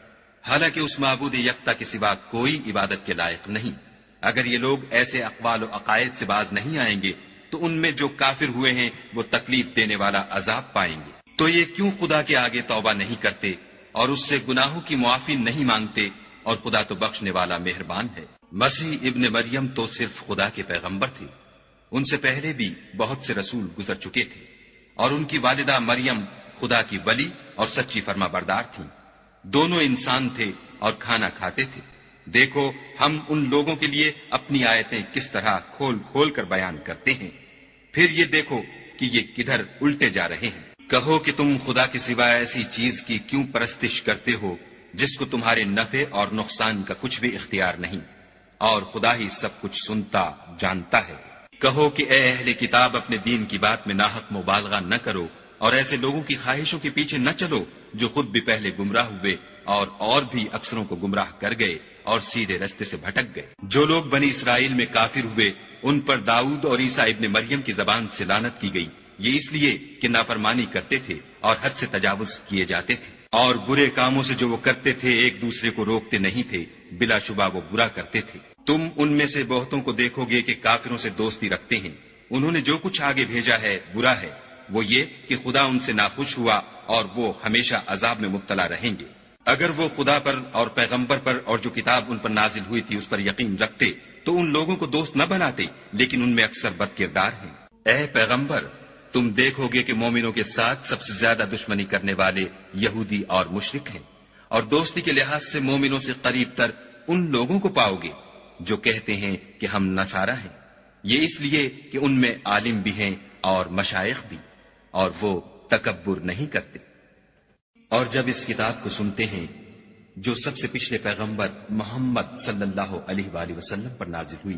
حالانکہ اس معبود یکتا کے سوا کوئی عبادت کے لائق نہیں۔ اگر یہ لوگ ایسے اقوال و عقائد سے باز نہیں آئیں گے تو ان میں جو کافر ہوئے ہیں وہ تکلیف دینے والا عذاب پائیں گے۔ تو یہ کیوں خدا کے آگے توبہ نہیں کرتے اور اس سے گناہوں کی معافی نہیں مانگتے، اور خدا تو بخشنے والا مہربان ہے۔ مسیح ابن مریم تو صرف خدا کے پیغمبر تھے، ان سے پہلے بھی بہت سے رسول گزر چکے تھے، اور ان کی والدہ مریم خدا کی ولی اور سچی فرما بردار تھیں۔ دونوں انسان تھے اور کھانا کھاتے تھے۔ دیکھو ہم ان لوگوں کے لیے اپنی آیتیں کس طرح کھول کھول کر بیان کرتے ہیں، پھر یہ دیکھو کہ یہ کدھر الٹے جا رہے ہیں۔ کہو کہ تم خدا کے سوا ایسی چیز کی کیوں پرستش کرتے ہو جس کو تمہارے نفع اور نقصان کا کچھ بھی اختیار نہیں، اور خدا ہی سب کچھ سنتا جانتا ہے۔ کہو کہ اے اہل کتاب، اپنے دین کی بات میں ناحق مبالغہ نہ کرو، اور ایسے لوگوں کی خواہشوں کے پیچھے نہ چلو جو خود بھی پہلے گمراہ ہوئے اور بھی اکثروں کو گمراہ کر گئے اور سیدھے رستے سے بھٹک گئے۔ جو لوگ بنی اسرائیل میں کافر ہوئے ان پر داؤد اور عیسیٰ ابن مریم کی زبان سے لعنت کی گئی، یہ اس لیے کہ نافرمانی کرتے تھے اور حد سے تجاوز کیے جاتے تھے، اور برے کاموں سے جو وہ کرتے تھے ایک دوسرے کو روکتے نہیں تھے، بلا شبہ وہ برا کرتے تھے۔ تم ان میں سے بہتوں کو دیکھو گے کہ کافروں سے دوستی رکھتے ہیں، انہوں نے جو کچھ آگے بھیجا ہے برا ہے، وہ یہ کہ خدا ان سے ناخوش ہوا اور وہ ہمیشہ عذاب میں مبتلا رہیں گے۔ اگر وہ خدا پر اور پیغمبر پر اور جو کتاب ان پر نازل ہوئی تھی اس پر یقین رکھتے تو ان لوگوں کو دوست نہ بناتے، لیکن ان میں اکثر بد کردار ہیں۔ اے پیغمبر، تم دیکھو گے کہ مومنوں کے ساتھ سب سے زیادہ دشمنی کرنے والے یہودی اور مشرک ہیں، اور دوستی کے لحاظ سے مومنوں سے قریب تر ان لوگوں کو پاؤ گے جو کہتے ہیں کہ ہم نصارہ ہیں، یہ اس لیے کہ ان میں عالم بھی ہیں اور مشائخ بھی، اور وہ تکبر نہیں کرتے۔ اور جب اس کتاب کو سنتے ہیں جو سب سے پچھلے پیغمبر محمد صلی اللہ علیہ وآلہ وسلم پر نازل ہوئی،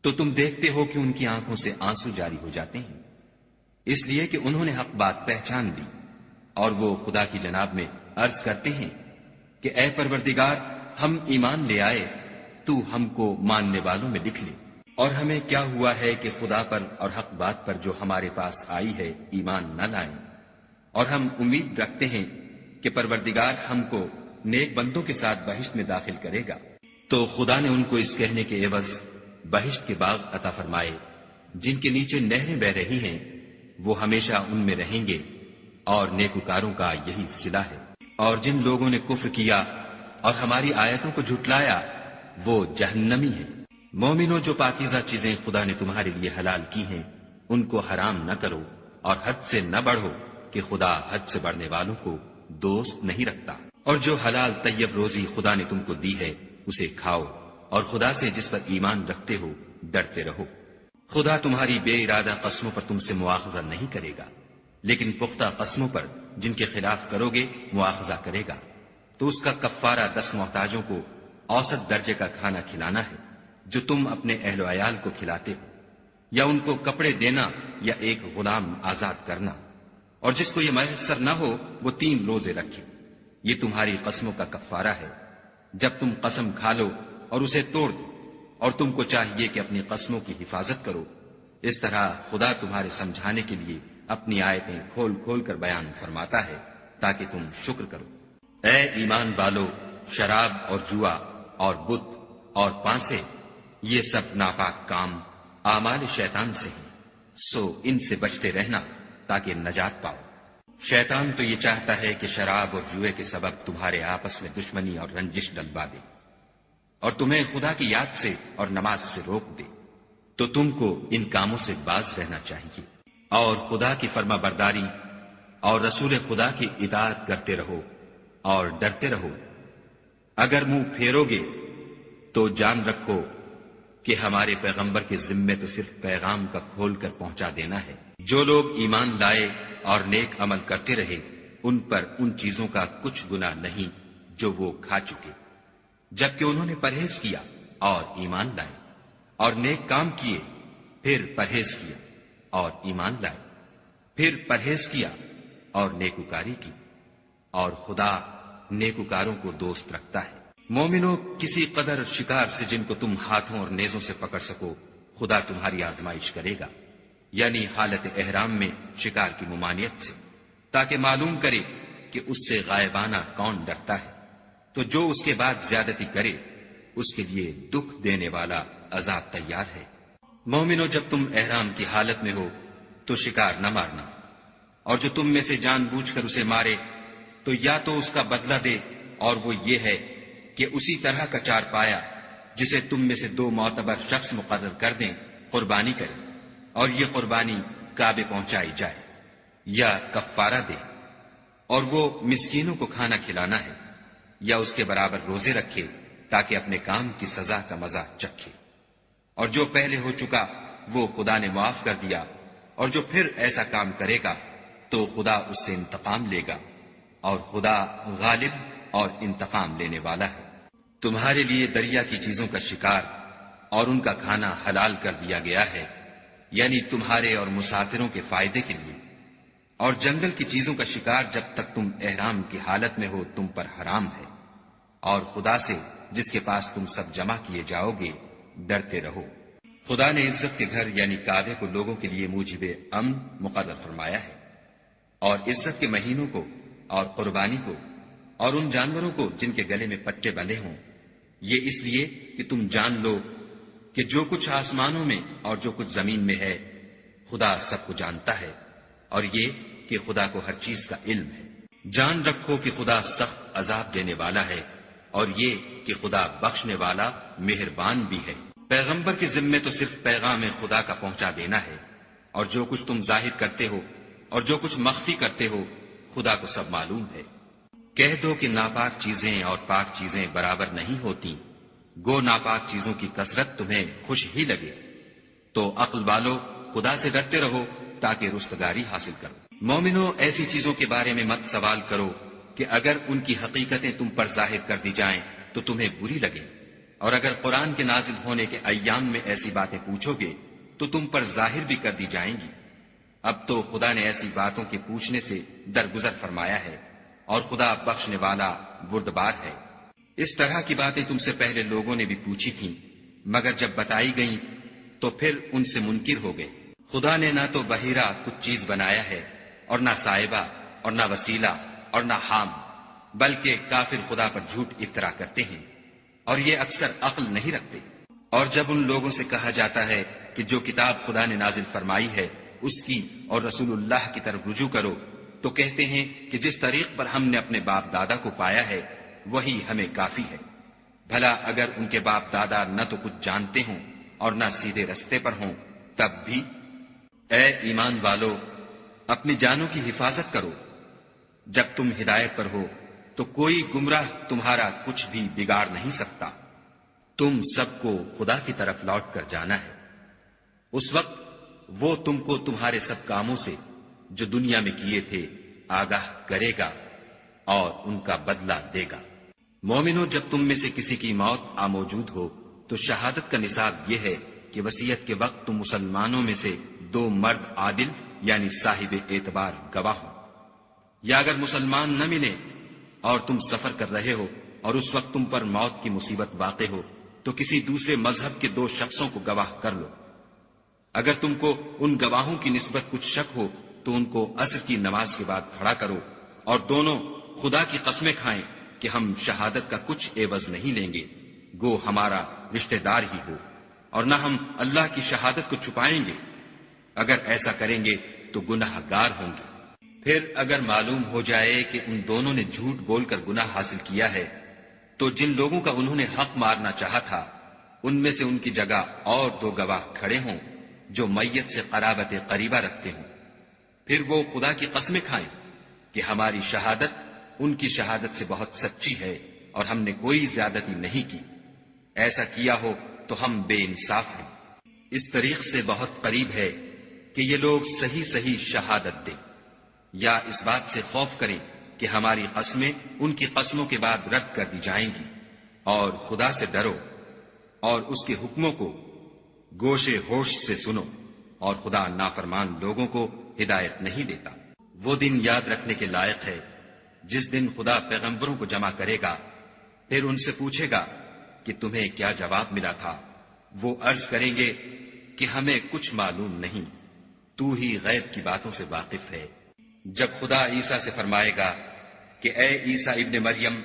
تو تم دیکھتے ہو کہ ان کی آنکھوں سے آنسو جاری ہو جاتے ہیں، اس لیے کہ انہوں نے حق بات پہچان لی، اور وہ خدا کی جناب میں عرض کرتے ہیں کہ اے پروردگار، ہم ایمان لے آئے، تو ہم کو ماننے والوں میں لکھ لے۔ اور ہمیں کیا ہوا ہے کہ خدا پر اور حق بات پر جو ہمارے پاس آئی ہے ایمان نہ لائیں، اور ہم امید رکھتے ہیں کہ پروردگار ہم کو نیک بندوں کے ساتھ بہشت میں داخل کرے گا۔ تو خدا نے ان کو اس کہنے کے عوض بہشت کے باغ عطا فرمائے جن کے نیچے نہریں بہ رہی ہیں، وہ ہمیشہ ان میں رہیں گے، اور نیکوکاروں کا یہی صلہ ہے۔ اور جن لوگوں نے کفر کیا اور ہماری آیتوں کو جھٹلایا وہ جہنمی ہیں۔ مومنوں، جو پاکیزہ چیزیں خدا نے تمہارے لیے حلال کی ہیں ان کو حرام نہ کرو، اور حد سے نہ بڑھو کہ خدا حد سے بڑھنے والوں کو دوست نہیں رکھتا۔ اور جو حلال طیب روزی خدا نے تم کو دی ہے اسے کھاؤ، اور خدا سے جس پر ایمان رکھتے ہو ڈرتے رہو۔ خدا تمہاری بے ارادہ قسموں پر تم سے مواخذہ نہیں کرے گا، لیکن پختہ قسموں پر جن کے خلاف کرو گے مواخذہ کرے گا، تو اس کا کفارہ 10 محتاجوں کو اوسط درجے کا کھانا کھلانا ہے جو تم اپنے اہل و عیال کو کھلاتے ہو، یا ان کو کپڑے دینا یا ایک غلام آزاد کرنا، اور جس کو یہ میسر نہ ہو وہ 3 روزے رکھے۔ یہ تمہاری قسموں کا کفارہ ہے جب تم قسم کھا لو اور اسے توڑ دو، اور تم کو چاہیے کہ اپنی قسموں کی حفاظت کرو۔ اس طرح خدا تمہارے سمجھانے کے لیے اپنی آیتیں کھول کھول کر بیان فرماتا ہے تاکہ تم شکر کرو۔ اے ایمان والو، شراب اور جوا اور بت اور پانسے، یہ سب ناپاک کام اعمال شیطان سے ہیں، سو ان سے بچتے رہنا تاکہ نجات پاؤ۔ شیطان تو یہ چاہتا ہے کہ شراب اور جوئے کے سبب تمہارے آپس میں دشمنی اور رنجش ڈلوا دے، اور تمہیں خدا کی یاد سے اور نماز سے روک دے، تو تم کو ان کاموں سے باز رہنا چاہیے۔ اور خدا کی فرما برداری اور رسول خدا کی اطاعت کرتے رہو اور ڈرتے رہو۔ اگر منہ پھیرو گے تو جان رکھو کہ ہمارے پیغمبر کے ذمے تو صرف پیغام کا کھول کر پہنچا دینا ہے۔ جو لوگ ایمان لائے اور نیک عمل کرتے رہے ان پر ان چیزوں کا کچھ گناہ نہیں جو وہ کھا چکے، جبکہ انہوں نے پرہیز کیا اور ایمان لائے، اور نیک کام کیے، پھر پرہیز کیا اور ایمان لائے، پھر پرہیز کیا اور نیکوکاری کی، اور خدا نیکوکاروں کو دوست رکھتا ہے۔ مومنوں، کسی قدر شکار سے جن کو تم ہاتھوں اور نیزوں سے پکڑ سکو خدا تمہاری آزمائش کرے گا، یعنی حالت احرام میں شکار کی ممانعت سے، تاکہ معلوم کرے کہ اس سے غائبانہ کون ڈرتا ہے۔ تو جو اس کے بعد زیادتی کرے اس کے لیے دکھ دینے والا عذاب تیار ہے۔ مومنو، جب تم احرام کی حالت میں ہو تو شکار نہ مارنا، اور جو تم میں سے جان بوجھ کر اسے مارے تو یا تو اس کا بدلہ دے، اور وہ یہ ہے کہ اسی طرح کا چار پایا جسے تم میں سے 2 معتبر شخص مقرر کر دیں قربانی کرے، اور یہ قربانی کعبے پہنچائی جائے، یا کفارہ دے، اور وہ مسکینوں کو کھانا کھلانا ہے، یا اس کے برابر روزے رکھے تاکہ اپنے کام کی سزا کا مزہ چکھے۔ اور جو پہلے ہو چکا وہ خدا نے معاف کر دیا، اور جو پھر ایسا کام کرے گا تو خدا اس سے انتقام لے گا، اور خدا غالب اور انتقام لینے والا ہے۔ تمہارے لیے دریا کی چیزوں کا شکار اور ان کا کھانا حلال کر دیا گیا ہے، یعنی تمہارے اور مسافروں کے فائدے کے لیے، اور جنگل کی چیزوں کا شکار جب تک تم احرام کی حالت میں ہو تم پر حرام ہے، اور خدا سے جس کے پاس تم سب جمع کیے جاؤ گے ڈرتے رہو۔ خدا نے عزت کے گھر یعنی کعبے کو لوگوں کے لیے موجب امن مقرر فرمایا ہے، اور عزت کے مہینوں کو اور قربانی کو اور ان جانوروں کو جن کے گلے میں پٹے بندھے ہوں، یہ اس لیے کہ تم جان لو کہ جو کچھ آسمانوں میں اور جو کچھ زمین میں ہے خدا سب کو جانتا ہے، اور یہ کہ خدا کو ہر چیز کا علم ہے۔ جان رکھو کہ خدا سخت عذاب دینے والا ہے، اور یہ کہ خدا بخشنے والا مہربان بھی ہے۔ پیغمبر کے ذمے تو صرف پیغام خدا کا پہنچا دینا ہے، اور جو کچھ تم ظاہر کرتے ہو اور جو کچھ مخفی کرتے ہو خدا کو سب معلوم ہے۔ کہہ دو کہ ناپاک چیزیں اور پاک چیزیں برابر نہیں ہوتی، گو ناپاک چیزوں کی کثرت تمہیں خوش ہی لگے، تو عقل والو خدا سے ڈرتے رہو تاکہ رستگاری حاصل کرو۔ مومنو، ایسی چیزوں کے بارے میں مت سوال کرو کہ اگر ان کی حقیقتیں تم پر ظاہر کر دی جائیں تو تمہیں بری لگے، اور اگر قرآن کے نازل ہونے کے ایام میں ایسی باتیں پوچھو گے تو تم پر ظاہر بھی کر دی جائیں گی۔ اب تو خدا نے ایسی باتوں کے پوچھنے سے درگزر فرمایا ہے، اور خدا بخشنے والا بردبار ہے۔ اس طرح کی باتیں تم سے پہلے لوگوں نے بھی پوچھی تھیں، مگر جب بتائی گئیں تو پھر ان سے منکر ہو گئے۔ خدا نے نہ تو بحیرہ کچھ چیز بنایا ہے، اور نہ صاحبہ، اور نہ وسیلہ، اور نہ حام، بلکہ کافر خدا پر جھوٹ افطرا کرتے ہیں، اور یہ اکثر عقل نہیں رکھتے۔ اور جب ان لوگوں سے کہا جاتا ہے کہ جو کتاب خدا نے نازل فرمائی ہے اس کی اور رسول اللہ کی طرف رجوع کرو، تو کہتے ہیں کہ جس طریق پر ہم نے اپنے باپ دادا کو پایا ہے وہی ہمیں کافی ہے۔ بھلا اگر ان کے باپ دادا نہ تو کچھ جانتے ہوں اور نہ سیدھے رستے پر ہوں تب بھی؟ اے ایمان والو، اپنی جانوں کی حفاظت کرو۔ جب تم ہدایت پر ہو تو کوئی گمراہ تمہارا کچھ بھی بگاڑ نہیں سکتا۔ تم سب کو خدا کی طرف لوٹ کر جانا ہے، اس وقت وہ تم کو تمہارے سب کاموں سے جو دنیا میں کیے تھے آگاہ کرے گا اور ان کا بدلہ دے گا۔ مومنو، جب تم میں سے کسی کی موت آ موجود ہو تو شہادت کا نصاب یہ ہے کہ وصیت کے وقت تم مسلمانوں میں سے 2 مرد عادل یعنی صاحب اعتبار گواہ ہو، یا اگر مسلمان نہ ملے اور تم سفر کر رہے ہو اور اس وقت تم پر موت کی مصیبت واقع ہو تو کسی دوسرے مذہب کے 2 شخصوں کو گواہ کر لو۔ اگر تم کو ان گواہوں کی نسبت کچھ شک ہو تو ان کو عصر کی نماز کے بعد کھڑا کرو، اور دونوں خدا کی قسمیں کھائیں کہ ہم شہادت کا کچھ عوض نہیں لیں گے، گو ہمارا رشتہ دار ہی ہو، اور نہ ہم اللہ کی شہادت کو چھپائیں گے۔ اگر ایسا کریں گے تو گناہ گار ہوں گے۔ پھر اگر معلوم ہو جائے کہ ان دونوں نے جھوٹ بول کر گناہ حاصل کیا ہے تو جن لوگوں کا انہوں نے حق مارنا چاہا تھا ان میں سے ان کی جگہ اور 2 گواہ کھڑے ہوں جو میت سے قرابت قریبہ رکھتے ہوں، پھر وہ خدا کی قسمیں کھائیں کہ ہماری شہادت ان کی شہادت سے بہت سچی ہے اور ہم نے کوئی زیادتی نہیں کی۔ ایسا کیا ہو تو ہم بے انصاف ہیں۔ اس طریق سے بہت قریب ہے کہ یہ لوگ صحیح صحیح شہادت دیں، یا اس بات سے خوف کریں کہ ہماری قسمیں ان کی قسموں کے بعد رد کر دی جائیں گی، اور خدا سے ڈرو اور اس کے حکموں کو گوشے ہوش سے سنو، اور خدا نافرمان لوگوں کو ہدایت نہیں دیتا۔ وہ دن یاد رکھنے کے لائق ہے جس دن خدا پیغمبروں کو جمع کرے گا، پھر ان سے پوچھے گا کہ تمہیں کیا جواب ملا تھا۔ وہ عرض کریں گے کہ ہمیں کچھ معلوم نہیں، تو ہی غیب کی باتوں سے واقف ہے۔ جب خدا عیسیٰ سے فرمائے گا کہ اے عیسیٰ ابن مریم،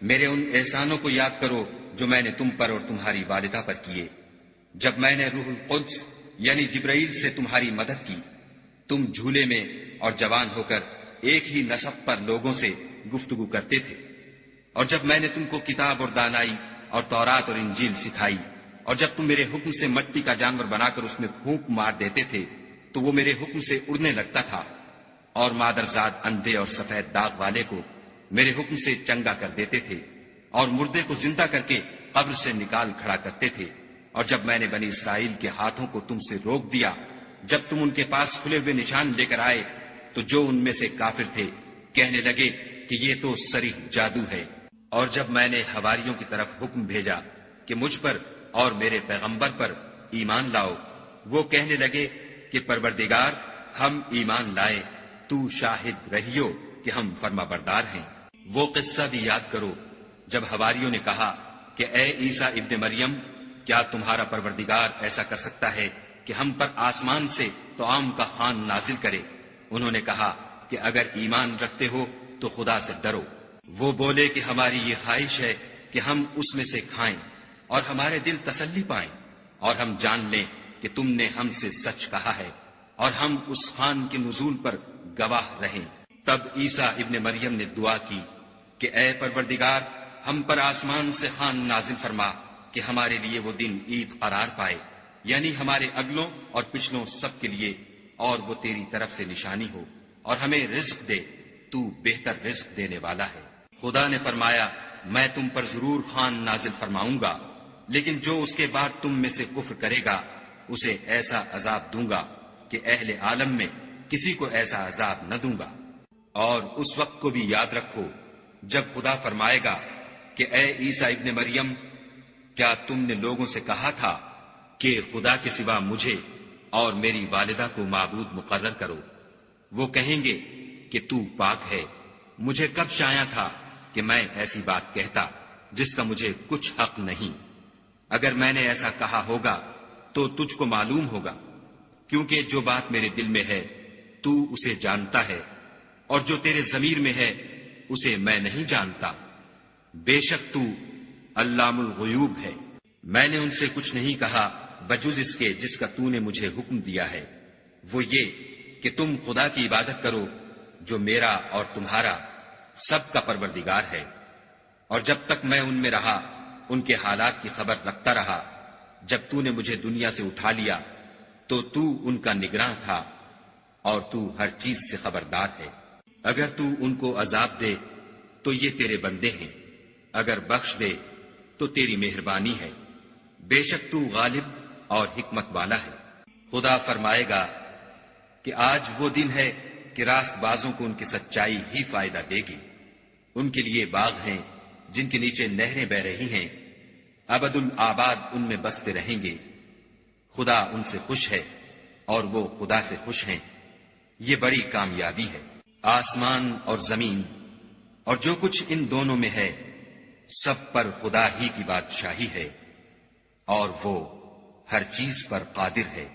میرے ان احسانوں کو یاد کرو جو میں نے تم پر اور تمہاری والدہ پر کیے، جب میں نے روح القدس یعنی جبرائیل سے تمہاری مدد کی، تم جھولے میں اور جوان ہو کر ایک ہی نسب پر لوگوں سے گفتگو کرتے تھے، اور جب میں نے تم کو کتاب اور دانائی اور تورات اور انجیل سکھائی، اور جب تم میرے حکم سے مٹی کا جانور بنا کر اس میں پھونک مار دیتے تھے تو وہ میرے حکم سے اڑنے لگتا تھا، اور مادرزاد اندھے اور سفید داغ والے کو میرے حکم سے چنگا کر دیتے تھے، اور مردے کو زندہ کر کے قبر سے نکال کھڑا کرتے تھے، اور جب میں نے بنی اسرائیل کے ہاتھوں کو تم سے روک دیا جب تم ان کے پاس کھلے ہوئے نشان لے کر آئے، تو جو ان میں سے کافر تھے کہنے لگے کہ یہ تو صریح جادو ہے۔ اور جب میں نے حواریوں کی طرف حکم بھیجا کہ مجھ پر اور میرے پیغمبر پر ایمان لاؤ، وہ کہنے لگے کہ پروردگار، ہم ایمان لائے، تو شاہد رہیو کہ ہم فرما بردار ہیں۔ وہ قصہ بھی یاد کرو جب حواریوں نے کہا کہ اے عیسیٰ ابن مریم، کیا تمہارا پروردگار ایسا کر سکتا ہے کہ ہم پر آسمان سے طعام کا خوان نازل کرے؟ انہوں نے کہا کہ اگر ایمان رکھتے ہو تو خدا سے ڈرو۔ وہ بولے کہ ہماری یہ خواہش ہے کہ ہم اس میں سے کھائیں اور ہمارے دل تسلی پائیں، اور ہم جان لیں کہ تم نے ہم سے سچ کہا ہے، اور ہم اس خوان کے نزول پر گواہ رہیں۔ تب عیسیٰ ابن مریم نے دعا کی کہ اے پروردگار، ہم پر آسمان سے خوان نازل فرما کہ ہمارے لیے وہ دن عید قرار پائے، یعنی ہمارے اگلوں اور پچھلوں سب کے لیے، اور وہ تیری طرف سے نشانی ہو، اور ہمیں رزق دے، تو بہتر رزق دینے والا ہے۔ خدا نے فرمایا، میں تم پر ضرور خوان نازل فرماؤں گا، لیکن جو اس کے بعد تم میں سے کفر کرے گا اسے ایسا عذاب دوں گا کہ اہل عالم میں کسی کو ایسا عذاب نہ دوں گا۔ اور اس وقت کو بھی یاد رکھو جب خدا فرمائے گا کہ اے عیسیٰ ابن مریم، کیا تم نے لوگوں سے کہا تھا کہ خدا کے سوا مجھے اور میری والدہ کو معبود مقرر کرو؟ وہ کہیں گے کہ تو پاک ہے، مجھے کب شایع تھا کہ میں ایسی بات کہتا جس کا مجھے کچھ حق نہیں۔ اگر میں نے ایسا کہا ہوگا تو تجھ کو معلوم ہوگا، کیونکہ جو بات میرے دل میں ہے تو اسے جانتا ہے، اور جو تیرے ضمیر میں ہے اسے میں نہیں جانتا۔ بے شک تو علام الغیوب ہے۔ میں نے ان سے کچھ نہیں کہا بجز اس کے جس کا تو نے مجھے حکم دیا ہے، وہ یہ کہ تم خدا کی عبادت کرو جو میرا اور تمہارا سب کا پروردگار ہے۔ اور جب تک میں ان میں رہا ان کے حالات کی خبر رکھتا رہا۔ جب تو نے مجھے دنیا سے اٹھا لیا تو تو ان کا نگراں تھا، اور تو ہر چیز سے خبردار ہے۔ اگر تو ان کو عذاب دے تو یہ تیرے بندے ہیں، اگر بخش دے تو تیری مہربانی ہے، بے شک تو غالب اور حکمت والا ہے۔ خدا فرمائے گا کہ آج وہ دن ہے کہ راست بازوں کو ان کی سچائی ہی فائدہ دے گی۔ ان کے لیے باغ ہیں جن کے نیچے نہریں بہ رہی ہیں، ابد الآباد ان میں بستے رہیں گے۔ خدا ان سے خوش ہے اور وہ خدا سے خوش ہیں، یہ بڑی کامیابی ہے۔ آسمان اور زمین اور جو کچھ ان دونوں میں ہے سب پر خدا ہی کی بادشاہی ہے، اور وہ ہر چیز پر قادر ہے۔